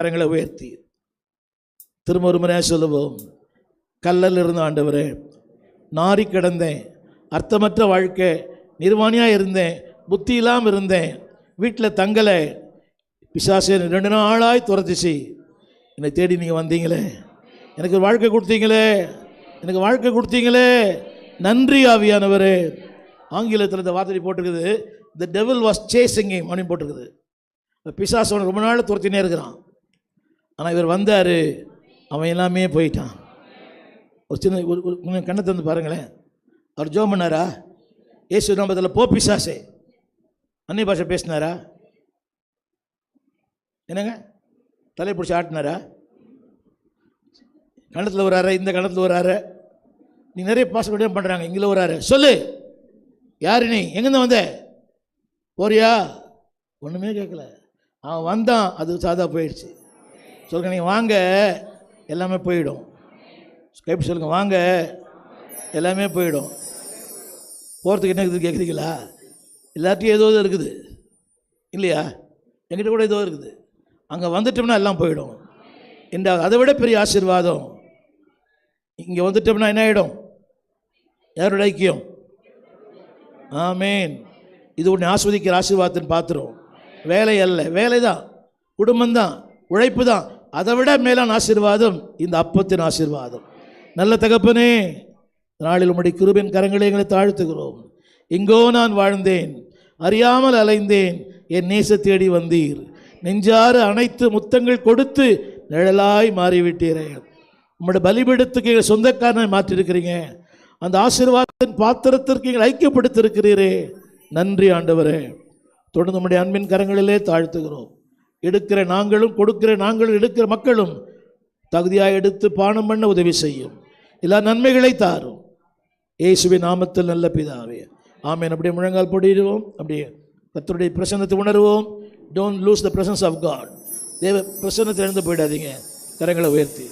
கரங்களை உயர்த்தி திரும்ப ஒரு முறையாக சொல்லுவோம். கல்லல் இருந்த ஆண்டவரே, நாரி கிடந்தேன், அர்த்தமற்ற வாழ்க்கை, நிர்வாணியாக இருந்தேன், புத்தி இல்லாமல் இருந்தேன், வீட்டில் தங்கலை, பிசாசை 2 நாளாய் துரத்திச்சு என்னை தேடி நீங்கள் வந்தீங்களே, எனக்கு வாழ்க்கை கொடுத்தீங்களே, எனக்கு வாழ்க்கை கொடுத்தீங்களே, நன்றி ஆவியானவரே. ஆங்கிலத்தில் இந்த வார்த்தை போட்டிருக்குது, த டெவில் வாஸ் சேசிங் ஹிம் அப்படின்னு போட்டிருக்குது. பிசாசு அவனை ரொம்ப நாள் துரத்தினே இருக்கிறான். ஆனால் இவர் வந்தார், அவன் எல்லாமே போயிட்டான். ஒரு சின்ன கொஞ்சம் கண்ணை தந்து பாருங்களேன். அவர் ஜோம் பண்ணாரா? ஏசு நாமத்தில் போ பிசாசே, அந்நிய பாஷை பேசினாரா? என்னங்க தலை பிடிச்சி ஆட்டினாரா? கணத்தில் ஒரு அறை, இந்த கணத்தில் ஒரு அறை, நீ நிறைய பாசப்படியாக பண்ணுறாங்க. இங்கே ஒரு அறை, சொல்லு யாரு நீ, எங்கேருந்து வந்த, போறியா? ஒன்றுமே கேட்கல. அவன் வந்தான், அது சாதா போயிடுச்சு. சொல்லுங்க, நீங்கள் வாங்க, எல்லாமே போயிடும். கைப்பி சொல்லுங்கள், வாங்க, எல்லாமே போயிடும். போகிறதுக்கு என்ன இருக்குது கேட்குறீங்களா? எல்லாத்தையும் ஏதோ இருக்குது இல்லையா? என்கிட்ட கூட ஏதோ இருக்குது. அங்கே வந்துட்டோம்னா எல்லாம் போயிடும். இந்த அதை விட பெரிய ஆசீர்வாதம் இங்கே வந்துட்டோம்னா என்ன ஆகிடும்? யாரோட ஐக்கியம்? ஆமேன். இது உன்னை ஆஸ்வதிக்கிற ஆசீர்வாதத்தின் பாத்திரம். வேலை அல்ல, வேலை தான், குடும்பம்தான், உழைப்பு தான். அதை விட மேலான ஆசீர்வாதம் இந்த அப்பத்தின் ஆசீர்வாதம். நல்ல தகப்பனே, நாளில் உம்முடைய கிருபையின் கரங்களை எங்களை தாழ்த்துகிறோம். எங்கோ நான் வாழ்ந்தேன், அறியாமல் அலைந்தேன், என் நேச தேடி வந்தீர், நெஞ்சாறு அனைத்து முத்தங்கள் கொடுத்து நிழலாய் மாறிவிட்டீரே. உம்முடைய பலிபீடத்துக்கு எங்கள் சொந்தக்காரனை மாற்றிருக்கிறீங்க. அந்த ஆசீர்வாதத்தின் பாத்திரத்திற்கு எங்களை ஐக்கியப்படுத்திருக்கிறீரே, நன்றி ஆண்டவரே. தொடர்ந்து நம்முடைய அன்பின் கரங்களிலே தாழ்த்துகிறோம். எடுக்கிற நாங்களும், கொடுக்கிற நாங்களும், எடுக்கிற மக்களும் தகுதியாக எடுத்து பானம் பண்ண உதவி செய்யும். எல்லா நன்மைகளை தாரும். இயேசுவின் நாமத்தில் நல்ல பிதாவே, ஆமென். அப்படியே முழங்கால் போடுவோம். அப்படியே கர்த்தருடைய பிரசன்னத்தை உணர்வோம். Don't lose the presence of God. தேவ பிரசன்னத்தை இழந்து போயிடாதீங்க. கரங்களை உயர்த்தி